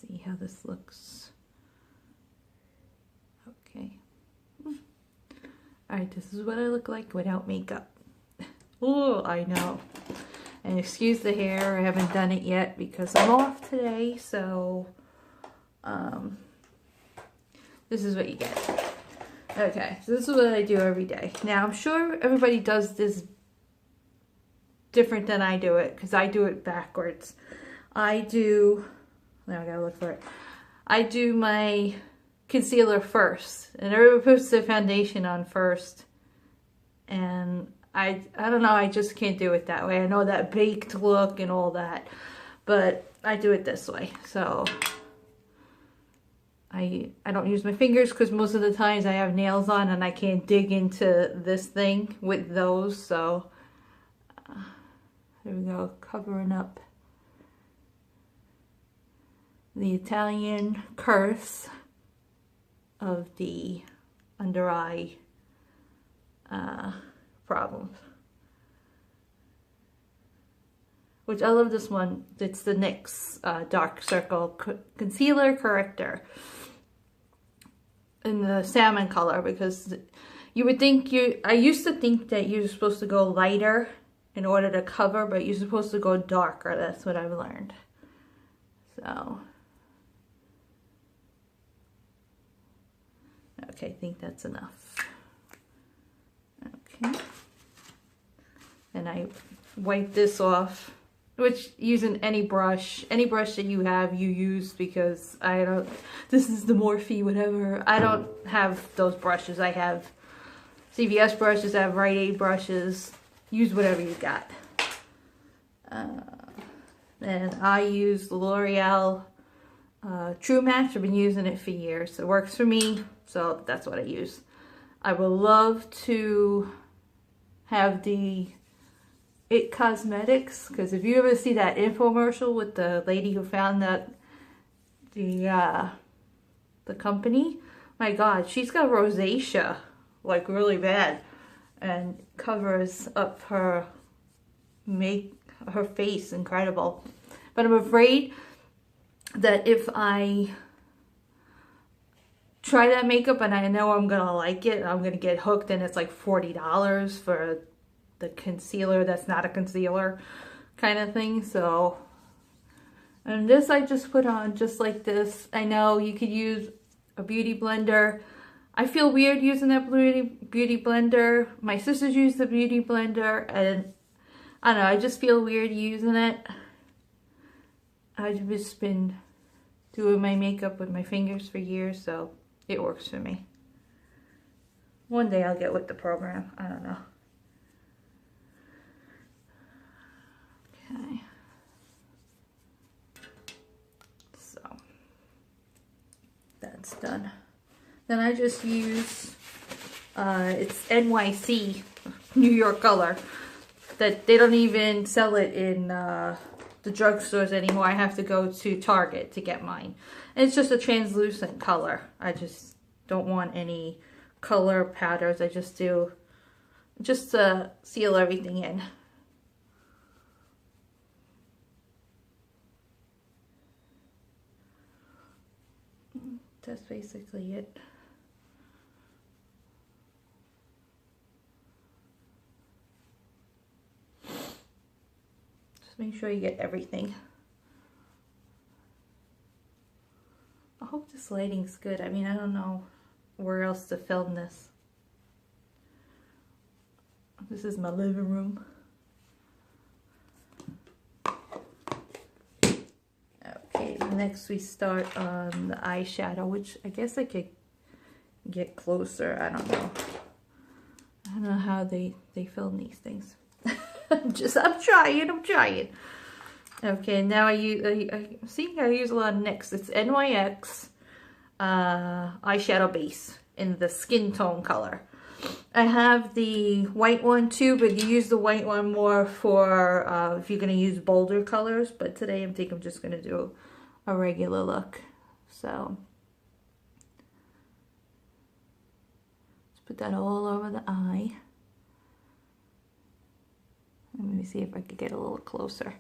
see how this looks. Okay. Alright, this is what I look like without makeup. Oh, I know. And excuse the hair, I haven't done it yet because I'm off today, so this is what you get. Okay, so this is what I do every day. Now, I'm sure everybody does this different than I do it, because I do it backwards. Now I gotta look for it. I do my concealer first, and everybody puts their foundation on first, and I don't know, I just can't do it that way. I know that baked look and all that, but I do it this way. So I don't use my fingers because most of the times I have nails on and I can't dig into this thing with those. So there we go, covering up the Italian curse of the under eye problems. Which I love this one. It's the NYX Dark Circle Concealer Corrector in the salmon color, because you would think I used to think that you're supposed to go lighter in order to cover, but you're supposed to go darker. That's what I've learned. So, okay, I think that's enough. Okay. And I wipe this off, which using any brush that you have, you use, because this is the Morphe whatever. I don't have those brushes. I have CVS brushes, I have Rite Aid brushes. Use whatever you got. And I use the L'Oreal True Match. I've been using it for years. It works for me, so that's what I use. I would love to have the It Cosmetics, because if you ever see that infomercial with the lady who found the company, my God, she's got rosacea, like really bad, and covers up her face incredible. But I'm afraid that if I try that makeup and I know I'm gonna like it, I'm gonna get hooked, and it's like $40 for the concealer that's not a concealer kind of thing. So, and this I just put on just like this. I know you could use a beauty blender. I feel weird using that beauty blender. My sisters use the beauty blender, and I don't know, I just feel weird using it. I've just been doing my makeup with my fingers for years, so it works for me. One day I'll get with the program. I don't know. Okay. So that's done. Then I just use, it's NYC, New York color, that they don't even sell it in the drugstores anymore. I have to go to Target to get mine. And it's just a translucent color. I just don't want any color patterns. I just do, just to seal everything in. That's basically it. Just make sure you get everything. I hope this lighting's good. I mean, I don't know where else to film this. This is my living room. Okay, next we start on the eyeshadow, which I guess I could get closer. I don't know. I don't know how they film these things. I'm trying. Okay, now I use a lot of NYX. It's NYX eyeshadow base in the skin tone color. I have the white one too, but you use the white one more for if you're going to use bolder colors. But today I think I'm just going to do a regular look. So let's put that all over the eye. Let me see if I could get a little closer.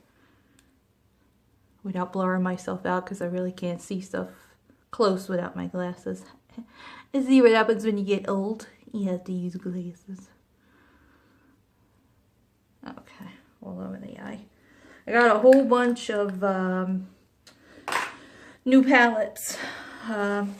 without blurring myself out, because I really can't see stuff close without my glasses. I see what happens when you get old. You have to use glasses. Okay, all over the eye. I got a whole bunch of new palettes.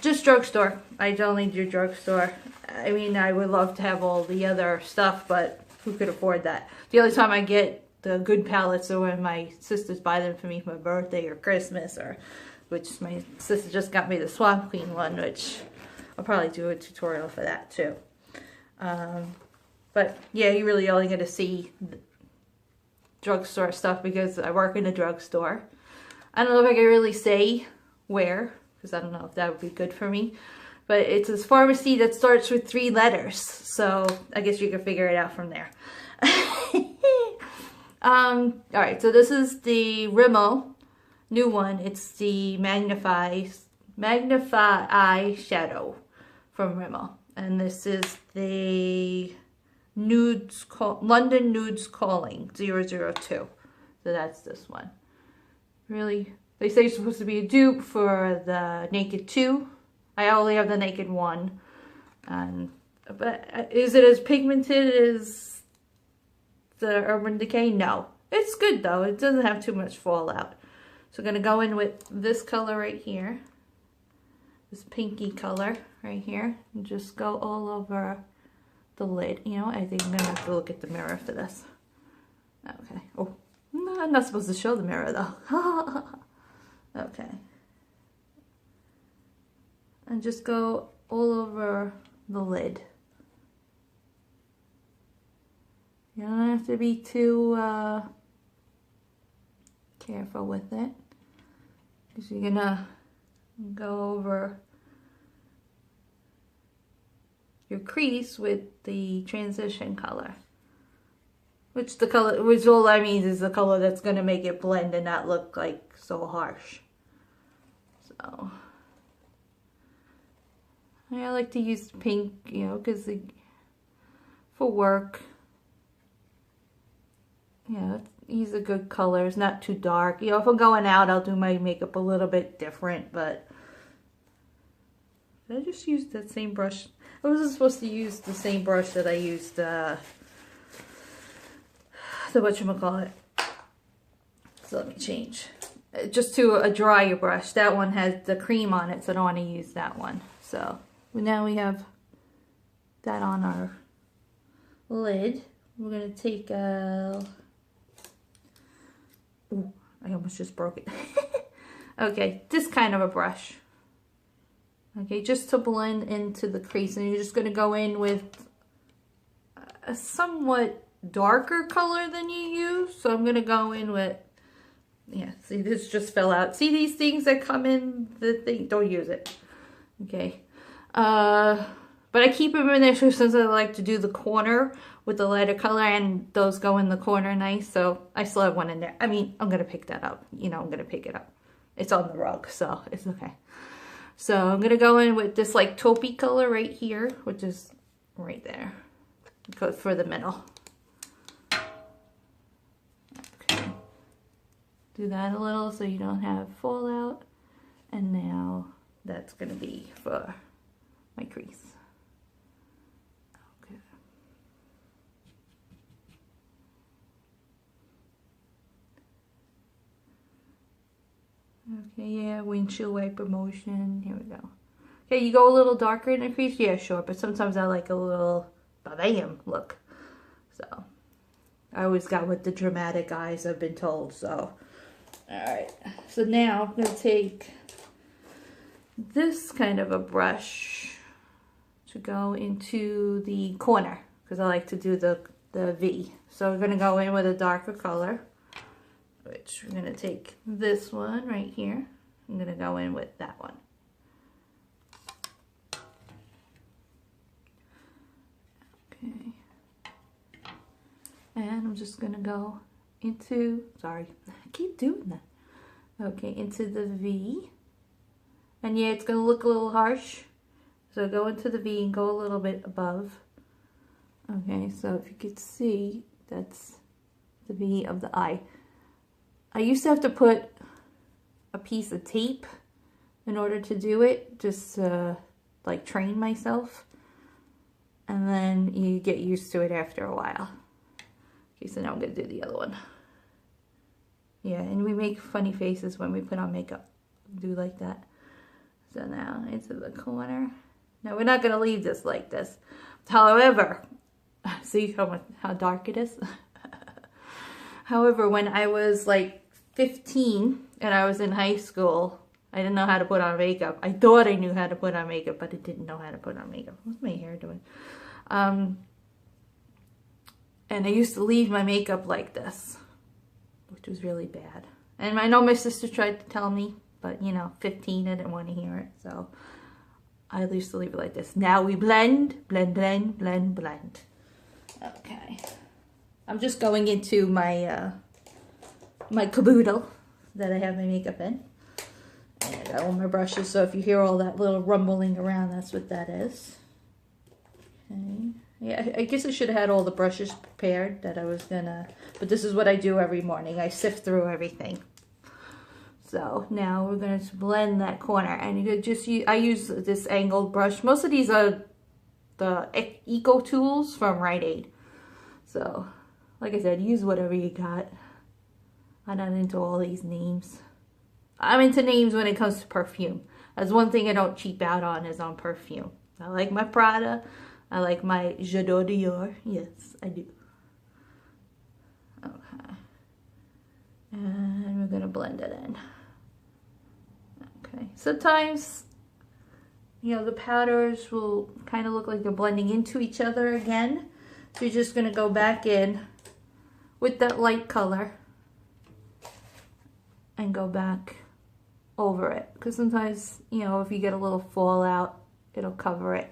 Just drugstore. I only do drugstore. I mean, I would love to have all the other stuff, but who could afford that? The only time I get the good palettes are when my sisters buy them for me for my birthday or Christmas, or which my sister just got me the Swamp Queen one, which I'll probably do a tutorial for that too. But yeah, you really only get to see drugstore stuff because I work in a drugstore. I don't know if I can really say where, because I don't know if that would be good for me. But it's a pharmacy that starts with 3 letters. So I guess you can figure it out from there. Alright, so this is the Rimmel new one. It's the Magnify Eyeshadow from Rimmel. And this is the London Nudes Calling 002. So that's this one. Really, they say it's supposed to be a dupe for the Naked 2. I only have the Naked 1. But is it as pigmented as the Urban Decay? No. It's good though. It doesn't have too much fallout. So I'm going to go in with this color right here. This pinky color right here. And just go all over the lid. You know, I think I'm going to have to look at the mirror for this. Okay. Oh, no, I'm not supposed to show the mirror though. Okay. And just go all over the lid. You don't have to be too careful with it, because you're gonna go over your crease with the transition color. Which all that means is the color that's gonna make it blend and not look like so harsh. So I like to use pink, you know, because for work, you know, these are good colors, not too dark. You know, if I'm going out, I'll do my makeup a little bit different, but I just used that same brush. I wasn't supposed to use the same brush that I used, the whatchamacallit. So let me change. Just to a drier brush. That one has the cream on it, so I don't want to use that one. So now we have that on our lid. We're going to take a... Ooh, I almost just broke it. Okay, this kind of a brush. Okay, just to blend into the crease. And you're just going to go in with a somewhat darker color than you use. So I'm going to go in with... Yeah, see, this just fell out. See these things that come in the thing? Don't use it. Okay. But I keep them in there since I like to do the corner with the lighter color, and those go in the corner nice. So I still have one in there. I mean, I'm going to pick that up. You know, I'm going to pick it up. It's on the rug, so it's okay. So I'm going to go in with this like taupey color right here, which is right there. Go for the middle. Okay. Do that a little so you don't have fallout. And now that's going to be for my crease. Okay. Okay, yeah, windshield wiper motion. Here we go. Okay, you go a little darker in the crease? Yeah, sure, but sometimes I like a little ba-bam look. So, I always got with the dramatic eyes, I've been told, so. Alright, so now I'm going to take this kind of a brush to go into the corner, because I like to do the V. So we're going to go in with a darker color, which we're going to take this one right here. I'm going to go in with that one. Okay. And I'm just going to go into, sorry, I keep doing that. Okay, into the V. And yeah, it's going to look a little harsh. So go into the V and go a little bit above. Okay, so if you could see, that's the V of the eye. I used to have to put a piece of tape in order to do it, just like train myself. And then you get used to it after a while. Okay, so now I'm going to do the other one. Yeah, and we make funny faces when we put on makeup. Do like that. So now into the corner. Now we're not going to leave this like this. However, see how dark it is? However, when I was like 15 and I was in high school, I didn't know how to put on makeup. I thought I knew how to put on makeup, but I didn't know how to put on makeup. What's my hair doing? And I used to leave my makeup like this, which was really bad. And I know my sister tried to tell me, but you know, 15, I didn't want to hear it. So I used to leave it like this. Now we blend, blend, blend, blend, blend. Okay. I'm just going into my my caboodle that I have my makeup in. And I got all my brushes, so if you hear all that little rumbling around, that's what that is. Okay. Yeah, I guess I should have had all the brushes prepared that I was gonna, but this is what I do every morning. I sift through everything. So now we're gonna blend that corner, and you could just use, I use this angled brush. Most of these are the Eco Tools from Rite Aid. So, like I said, use whatever you got. I'm not into all these names. I'm into names when it comes to perfume. That's one thing I don't cheap out on, is on perfume. I like my Prada. I like my J'adore Dior. Yes, I do. Okay. And we're going to blend it in. Okay. Sometimes, you know, the powders will kind of look like they're blending into each other again. So you're just going to go back in with that light color and go back over it. Because sometimes, you know, if you get a little fallout, it'll cover it.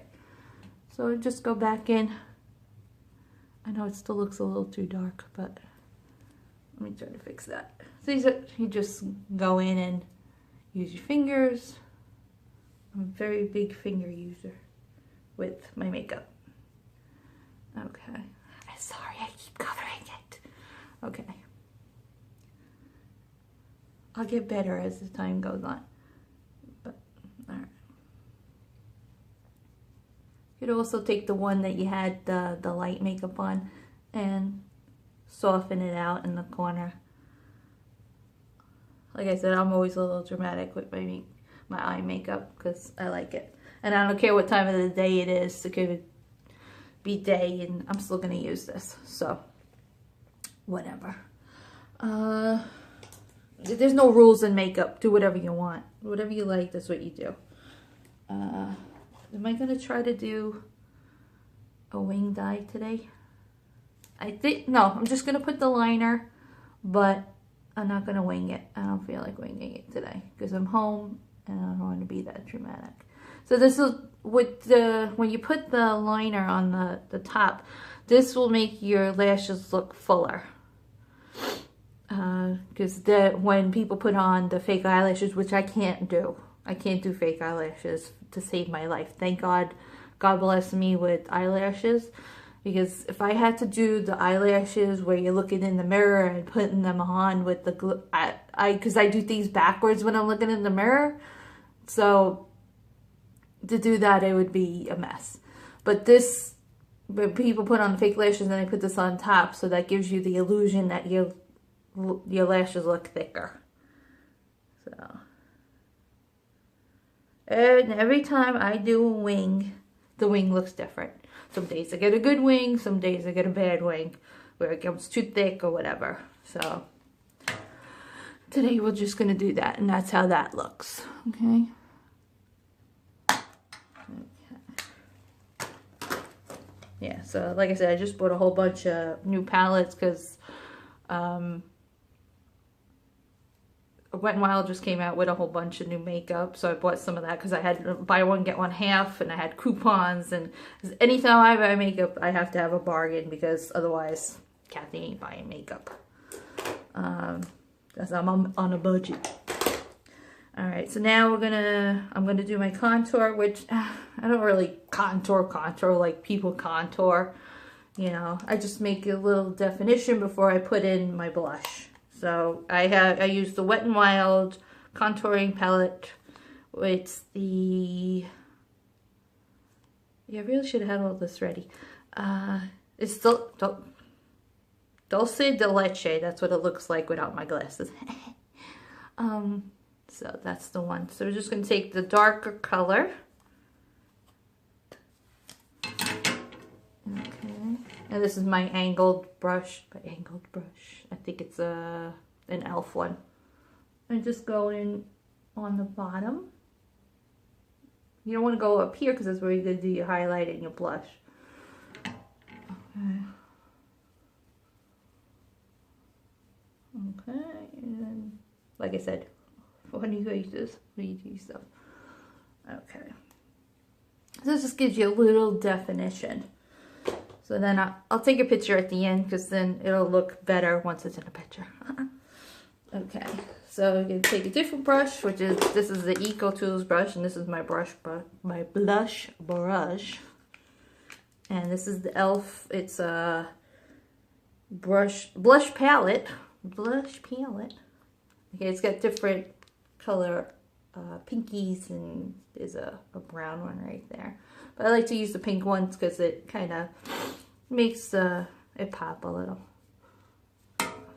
So just go back in. I know it still looks a little too dark, but let me try to fix that. So you just go in and use your fingers. I'm a very big finger user with my makeup. Okay. I'm sorry, I keep covering it. Okay. I'll get better as the time goes on. But, alright. You could also take the one that you had the light makeup on and soften it out in the corner. Like I said, I'm always a little dramatic with my eye makeup because I like it. And I don't care what time of the day it is. It could be day and I'm still going to use this. So, whatever. There's no rules in makeup. Do whatever you want. Whatever you like, that's what you do. Am I going to try to do a wing dye today? I think, no, I'm just going to put the liner, but I'm not going to wing it. I don't feel like winging it today because I'm home and I don't want to be that dramatic. So this is with the, when you put the liner on the top, this will make your lashes look fuller. Because when people put on the fake eyelashes, which I can't do. I can't do fake eyelashes to save my life. Thank God, God bless me with eyelashes. Because if I had to do the eyelashes where you're looking in the mirror and putting them on with the glue, because I do things backwards when I'm looking in the mirror. So to do that, it would be a mess. But this, when people put on the fake lashes and they put this on top, so that gives you the illusion that your lashes look thicker. So. And every time I do a wing, the wing looks different. Some days I get a good wing, some days I get a bad wing, where it comes too thick or whatever. So, today we're just going to do that, and that's how that looks. Okay? Yeah, so like I said, I just bought a whole bunch of new palettes because Wet n Wild just came out with a whole bunch of new makeup, so I bought some of that because I had buy one get one half, and I had coupons. And anytime I buy makeup, I have to have a bargain because otherwise, Kathy ain't buying makeup. Because I'm on a budget. All right, so now I'm gonna do my contour, which I don't really contour like people contour. You know, I just make a little definition before I put in my blush. So I use the Wet n Wild contouring palette. It's the... Yeah, I really should have had all this ready. It's still Dulce de Leche. That's what it looks like without my glasses. So that's the one. So we're just going to take the darker color. Okay. And this is my angled brush. I think it's an e.l.f. one. And just go in on the bottom. You don't want to go up here because that's where you're going to do your highlight and your blush. Okay. Okay, and like I said, funny faces, easy stuff. Okay. So this just gives you a little definition. So then I'll take a picture at the end because then it'll look better once it's in a picture. Okay, so I'm going to take a different brush, which is, this is the Eco Tools brush, and this is my blush brush. And this is the e.l.f. It's a blush palette. Okay, it's got different color pinkies, and there's a brown one right there. But I like to use the pink ones because it kind of makes it pop a little.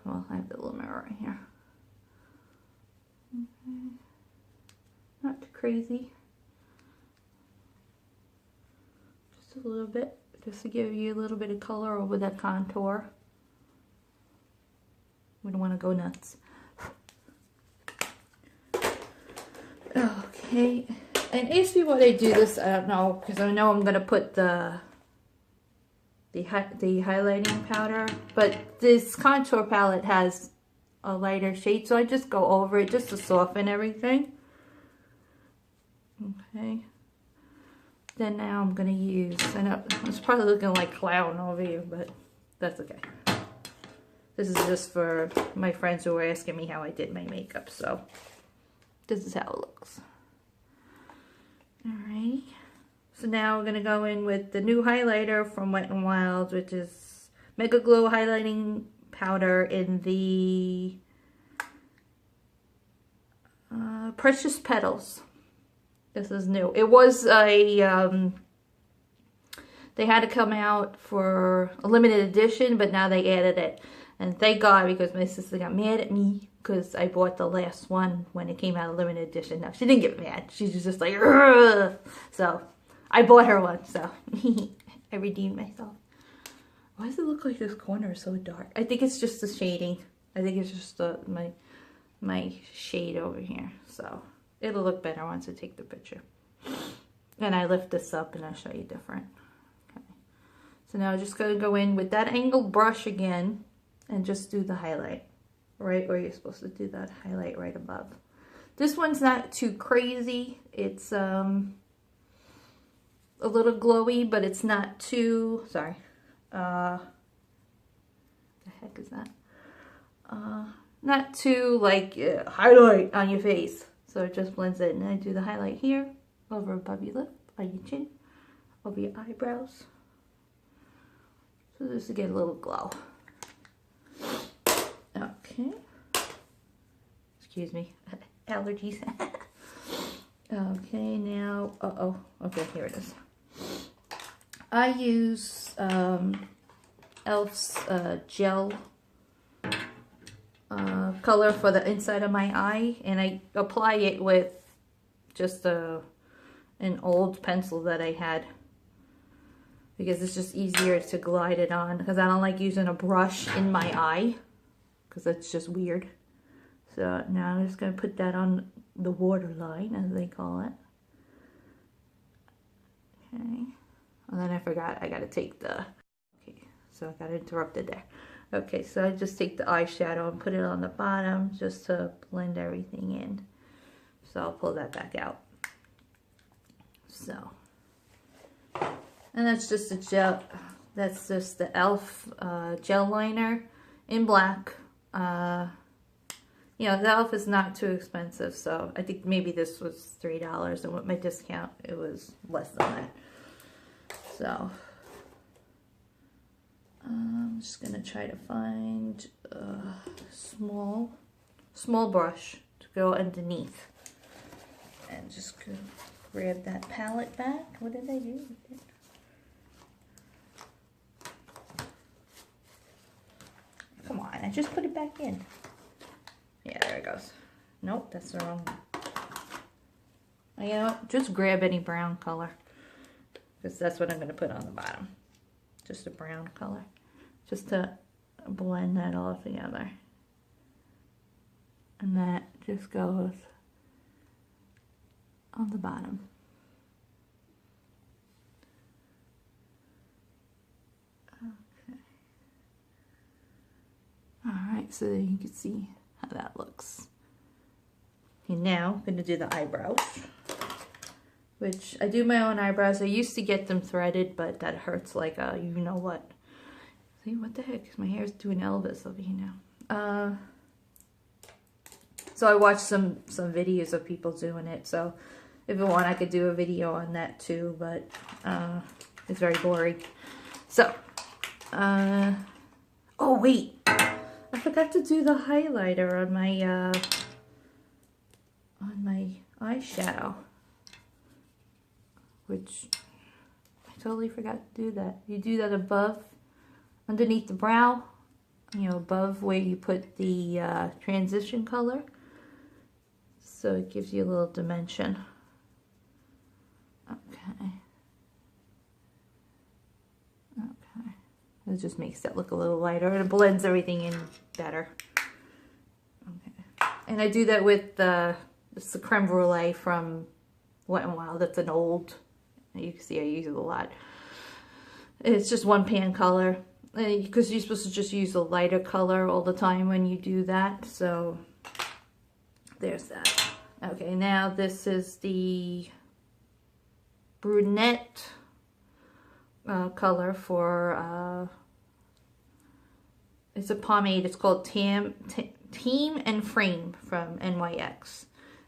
Well, I have the little mirror right here. Okay. Not too crazy. Just a little bit, just to give you a little bit of color over that contour. We don't want to go nuts. Okay, and ask me why I do this. I don't know, because I know I'm gonna put the highlighting powder, but this contour palette has a lighter shade, so I just go over it just to soften everything. Okay. Then now I'm gonna use, I know it's probably looking like clown over here, but that's okay. This is just for my friends who were asking me how I did my makeup, so this is how it looks. Alright. So now we're gonna go in with the new highlighter from Wet n Wild, which is Mega Glow Highlighting Powder in the Precious Petals. This is new. It was a, they had to come out for a limited edition, but now they added it. And thank God, because my sister got mad at me because I bought the last one when it came out of limited edition. No, she didn't get mad. She was just like, ugh. So I bought her one. So I redeemed myself. Why does it look like this corner is so dark? I think it's just the shading. I think it's just my shade over here. So it'll look better once I take the picture. And I lift this up and I'll show you different. Okay. So now I'm just going to go in with that angled brush again and just do the highlight right where you're supposed to do that highlight right above. This one's not too crazy. It's a little glowy, but it's not too, sorry. The heck is that? Not too like highlight on your face. So it just blends in. And I do the highlight here, over above your lip, on your chin, over your eyebrows. So just to get a little glow. Okay. Excuse me. Allergies. Okay, now, okay, here it is. I use e.l.f.'s gel color for the inside of my eye, and I apply it with just an old pencil that I had, because it's just easier to glide it on, because I don't like using a brush in my eye, because that's just weird. So now I'm just going to put that on the waterline, as they call it. Okay. And then I forgot, I got to take the, okay, so I got interrupted there. Okay, so I just take the eyeshadow and put it on the bottom just to blend everything in. So I'll pull that back out. So, and that's just a gel, that's just the e.l.f. Gel liner in black. You know, the e.l.f. is not too expensive, so I think maybe this was $3, and with my discount, it was less than that. So, I'm just gonna try to find a small brush, go underneath. And just grab that palette back. What did I do with it? Come on, I just put it back in. Yeah, there it goes. Nope, that's the wrong one. You know, just grab any brown color, because that's what I'm going to put on the bottom. Just a brown color, just to blend that all together. And that just goes on the bottom. Okay. Alright, so you can see how that looks. Okay, now I'm going to do the eyebrows, which I do my own eyebrows. I used to get them threaded, but that hurts like a you know what. See, what the heck? My hair's doing Elvis over here now. So I watched some videos of people doing it. So if you want, I could do a video on that too, but it's very boring. So, oh wait, I forgot to do the highlighter on my eyeshadow, which I totally forgot to do that. You do that above, underneath the brow, you know, above where you put the transition color. So it gives you a little dimension. Okay. Okay. It just makes that look a little lighter, and it blends everything in better. Okay. And I do that with it's the creme brulee from Wet n Wild. That's an old, you can see I use it a lot. It's just one pan color, because you're supposed to just use a lighter color all the time when you do that. So there's that. Okay, now this is the brunette color for, it's a pomade. It's called Team and Frame from NYX.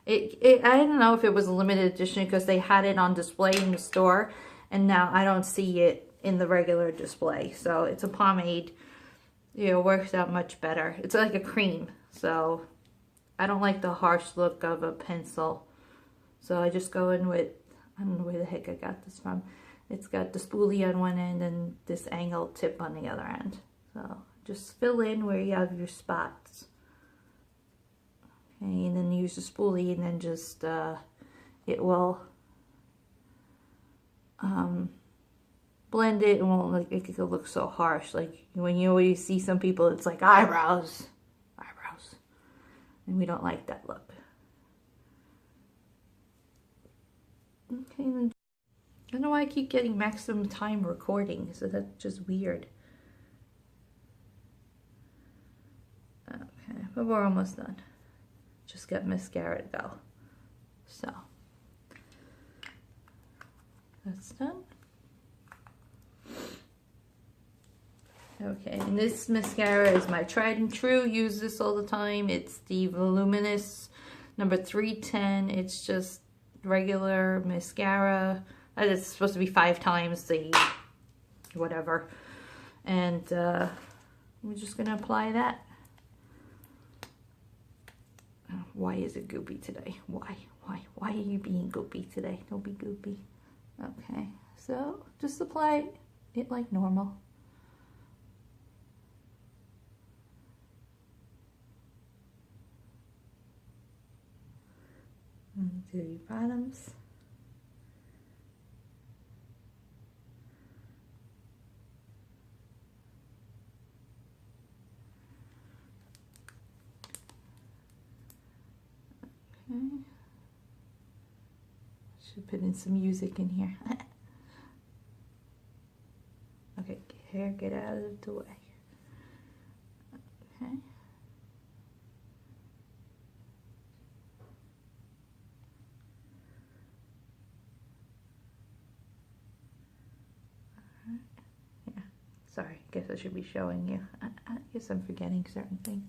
I don't know if it was a limited edition because they had it on display in the store, and now I don't see it in the regular display. So it's a pomade. You know, works out much better. It's like a cream, so I don't like the harsh look of a pencil. So I just go in with, I don't know where the heck I got this from. It's got the spoolie on one end and this angled tip on the other end. So just fill in where you have your spots. Okay, and then use the spoolie, and then just, it will blend it. It won't like it could look so harsh. Like when you always see some people, it's like eyebrows. And we don't like that look. Okay, then I don't know why I keep getting maximum time recording, so that's just weird. Okay, but we're almost done. Just got mascara to go. So that's done. Okay, and this mascara is my tried and true. Use this all the time. It's the Voluminous number 310. It's just regular mascara. It's supposed to be 5 times the whatever. And we're just going to apply that. Why is it goopy today? Why are you being goopy today? Don't be goopy. Okay, so just apply it like normal. Do your bottoms. Okay. Should put in some music in here. Okay, hair, get out of the way. Okay. Sorry, I guess I should be showing you. I guess I'm forgetting certain things.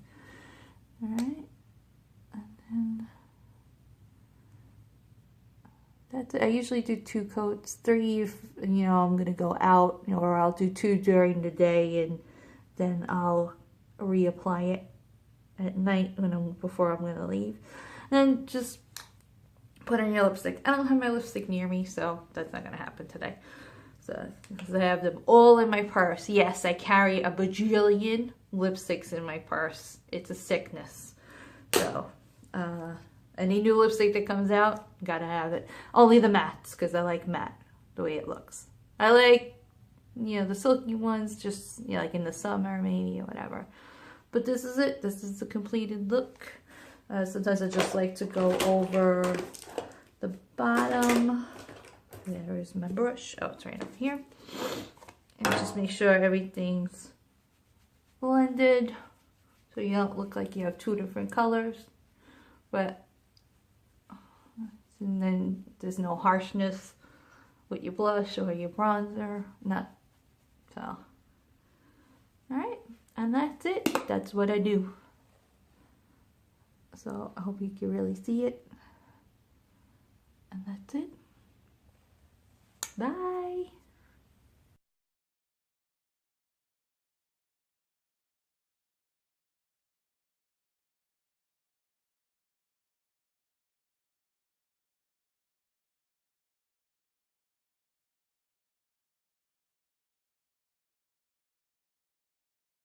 Alright. And then that's it. I usually do 2 coats, 3 if, you know, I'm going to go out, or I'll do 2 during the day, and then I'll reapply it at night before I'm going to leave. then just put on your lipstick. I don't have my lipstick near me, so that's not gonna happen today. So, because I have them all in my purse. Yes, I carry a bajillion lipsticks in my purse. It's a sickness. So, any new lipstick that comes out, gotta have it. Only the mattes, because I like matte, the way it looks. I like, you know, the silky ones, just, you know, like in the summer maybe or whatever. But this is it. This is the completed look. Sometimes I just like to go over the bottom. There is my brush. Oh, it's right up here. And just make sure everything's blended, so you don't look like you have two different colors. But and then there's no harshness with your blush or your bronzer. Not so. All right, and that's it. That's what I do. So I hope you can really see it. And that's it. Bye.